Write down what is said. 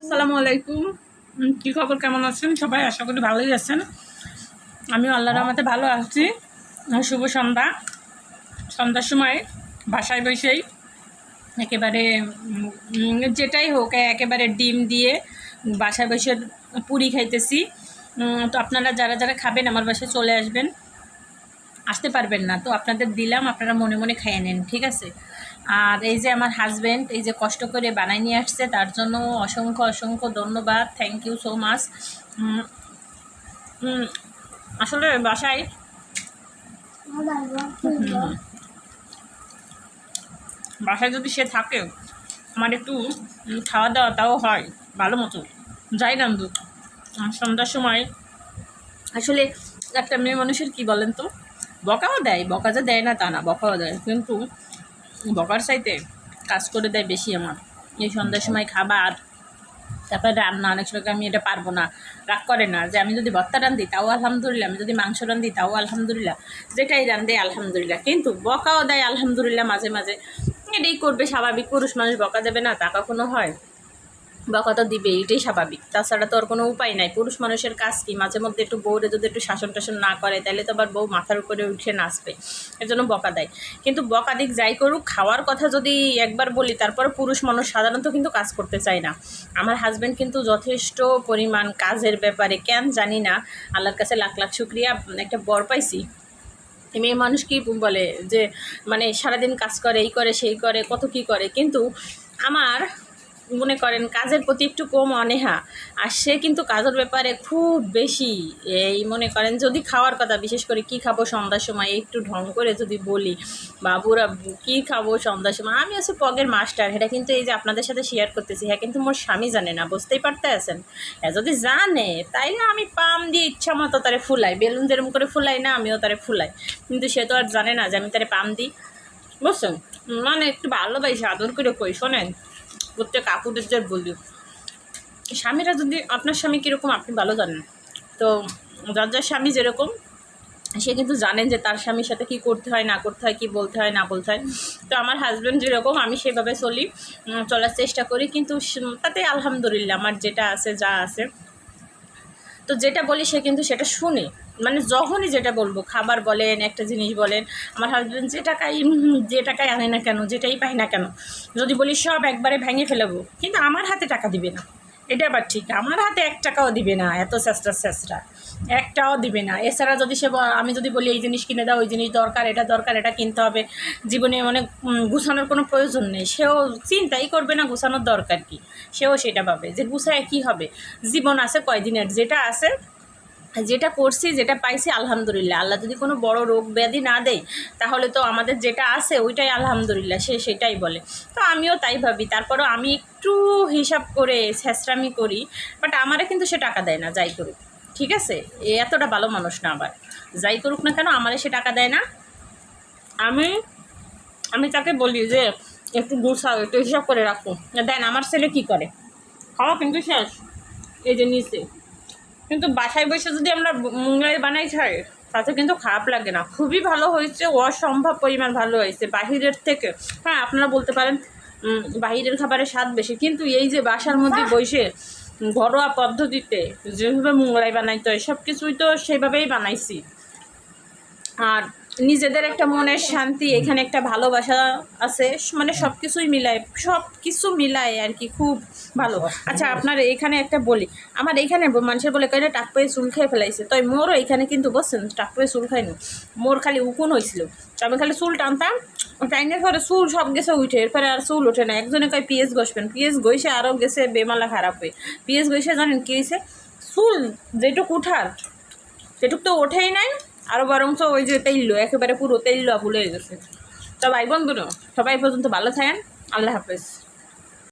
আসসালামু আলাইকুম। কী খবর, কেমন আছেন সবাই? আশা করি ভালোই আছেন। আমিও আল্লাহর রহমতে ভালো আছি। শুভ সন্ধ্যা। সন্ধ্যার সময় বাসায় বসেই একেবারে যেটাই হোক একেবারে ডিম দিয়ে বাসায় বসে পুরি খাইতেছি। তো আপনারা যারা যারা খাবেন আমার বাসায় চলে আসবেন। আসতে পারবেন না তো আপনাদের দিলাম, আপনারা মনে মনে খেয়ে নেন, ঠিক আছে? আর এই যে আমার হাজব্যান্ড এই যে কষ্ট করে বানাই নিয়ে আসছে, তার জন্য অসংখ্য অসংখ্য ধন্যবাদ। Thank you so much. আসলে বাসায় বাসায় যদি সে থাকে আমার একটু খাওয়া দাওয়াটাও হয় ভালো মতো, যাই রান্ধুক। সন্ধ্যার সময় আসলে একটা মেয়ে মানুষের কি বলেন তো, বকাও দেয়, বকা যে দেয় না তা না, বকাও দেয়, কিন্তু বকার চাইতে কাজ করে দেয় বেশি। আমার এই সন্ধ্যার সময় খাবার, তারপরে রান্না, অনেক সময় আমি এটা পারবো না, রাগ করে না যে আমি যদি ভর্তা রান্ধি তাও আলহামদুলিল্লাহ, আমি যদি মাংস রান্ধি তাও আলহামদুলিল্লাহ, যেটাই রান্ধে আলহামদুলিল্লাহ, কিন্তু বকাও দেয় আলহামদুলিল্লাহ মাঝে মাঝে। এটাই করবে, স্বাভাবিক। পুরুষ মানুষ বকা দেবে না তা কখনো হয়? বকা তো দিবে, এটাই স্বাভাবিক। তাছাড়া তো আর কোনো উপায় নাই। পুরুষ মানুষের কাজ কি? মাঝে মধ্যে একটু বউরে যদি একটু শাসন টাসন না করে তাহলে তো আবার বউ মাথার উপরে উঠে নাচবে, এর জন্য বকা দেয়। কিন্তু বকা দিক যাই করুক, খাওয়ার কথা যদি একবার বলি তারপরে পুরুষ মানুষ সাধারণত কিন্তু কাজ করতে চায় না। আমার হাজব্যান্ড কিন্তু যথেষ্ট পরিমাণ কাজের ব্যাপারে, কেন জানি না, আল্লাহর কাছে লাখ লাখ শুক্রিয়া, একটা বর পাইছি। মেয়ে মানুষ কি বলে যে মানে সারাদিন কাজ করে, এই করে সেই করে, কত কি করে, কিন্তু আমার মনে করেন কাজের প্রতি একটু কম অনীহা। আর সে কিন্তু কাজের ব্যাপারে খুব বেশি। এই মনে করেন যদি খাওয়ার কথা, বিশেষ করে কি খাবো সন্ধ্যার সময় একটু ঢং করে যদি বলি, বাবুরা কী খাবো সন্ধ্যার সময়, আমি হচ্ছে পগের মাস্টার। এটা কিন্তু এই যে আপনাদের সাথে শেয়ার করতেছি, হ্যাঁ, কিন্তু মোর স্বামী জানে না, বুঝতেই পারতে আছেন। হ্যাঁ, যদি জানে তাইলে আমি পাম দিয়ে ইচ্ছা মতো তারে ফুলাই, বেলুন যেরম করে ফুলাই না, আমিও তারে ফুলাই, কিন্তু সে তো আর জানে না যে আমি তারে পাম দিই, বুঝছেন? মানে একটু ভালোবাসি, আদর করে কই। শোনেন, প্রত্যেক আপুদের যে বলি, স্বামীরা যদি, আপনার স্বামী কীরকম আপনি ভালো জানেন। তো যার যার স্বামী যেরকম, সে কিন্তু জানেন যে তার স্বামীর সাথে কী করতে হয় না করতে হয়, কী বলতে হয় না বলতে হয়। তো আমার হাজব্যান্ড যেরকম আমি সেভাবে চলি, চলার চেষ্টা করি, কিন্তু তাতে আলহামদুলিল্লাহ আমার যেটা আছে যা আছে। তো যেটা বলি সে কিন্তু সেটা শুনে, মানে যখনই যেটা বলবো, খাবার বলেন, একটা জিনিস বলেন, আমার হাজব্যান্ড যে টাকায় আনে না কেন, যেটাই পাই না কেন, যদি বলি সব একবারে ভেঙে ফেলাবো, কিন্তু আমার হাতে টাকা দিবে না। এটা আবার ঠিক, আমার হাতে 1 টাকাও দিবে না, এত চেষ্টা একটাও দিবে না। এছাড়া যদি আমি যদি বলি এই জিনিস কিনে দাও, ওই জিনিস দরকার, এটা কিনতে হবে, জীবনে অনেক গুছানোর কোনো প্রয়োজন নেই, সেও চিন্তাই করবে না গুছানোর দরকার কি। সেও সেটা ভাবে যে গুছায় কী হবে, জীবন আছে কয়দিনের, যেটা আছে, যেটা করছি, যেটা পাইছি আলহামদুলিল্লাহ। আল্লাহ যদি কোনো বড় রোগ ব্যাধি না দেয় তাহলে তো আমাদের যেটা আছে ওইটাই আলহামদুলিল্লাহ, সেটাই বলে। তো আমিও তাই ভাবি। তারপরেও আমি একটু হিসাব করে ছেঁচড়ামি করি, বাট আমারে কিন্তু সে টাকা দেয় না, যাই করুক, ঠিক আছে? এতটা ভালো মানুষ না। আবার যাই করুক না কেন আমারে সে টাকা দেয় না। আমি আমি তাকে বলি যে একটু গুছাও, একটু হিসাব করে রাখো। দেন আমার ছেলে কী করে, খাওয়া কিন্তু শেষ, এই যে নিচে। কিন্তু বাসায় বসে যদি আমরা মুঙ্গাই বানাই খাই তাতে কিন্তু খারাপ লাগে না, খুবই ভালো হয়েছে, অসম্ভব পরিমাণ ভালো হয়েছে বাহিরের থেকে। হ্যাঁ, আপনারা বলতে পারেন বাহিরের খাবারের স্বাদ বেশি, কিন্তু এই যে বাসার মধ্যে বসে ঘরোয়া পদ্ধতিতে যেভাবে মুঙ্গাই বানাইতে হয় সব কিছুই তো সেভাবেই বানাইছি। আর নিজেদের একটা মনের শান্তি, এখানে একটা ভালোবাসা আছে, মানে সব কিছু মিলায় আর কি, খুব ভালো। আচ্ছা, আপনার এখানে একটা বলি, আমার এইখানে মানুষের বলে কেন টাক পেয়ে চুল খেয়ে ফেলাইছে, তাই মোরও এখানে কিন্তু বলছেন টাক পেয়ে চুল খাইনি, মোর খালি উকুন হয়েছিল। তো আমি খালি চুল টানতাম, টাইনের পরে চুল সব গেছে উঠে, এরপরে আর চুল ওঠে না। একজনে কয় পিএস ঘষবেন, পিএস ঘষে আরও গেছে বেমালা খারাপ হয়ে। পিএস ঘষে জানেন কী হয়েছে, চুল যেটুক উঠার সেটুক তো ওঠেই নাই, আরও বরঞ্চ ওই যে তেইল্য, একেবারে পুরো তেইল্য ভুলে গেছে। তো ভাই বন্ধুরা, সবাই পর্যন্ত ভালো থাকেন, আল্লাহ হাফেজ।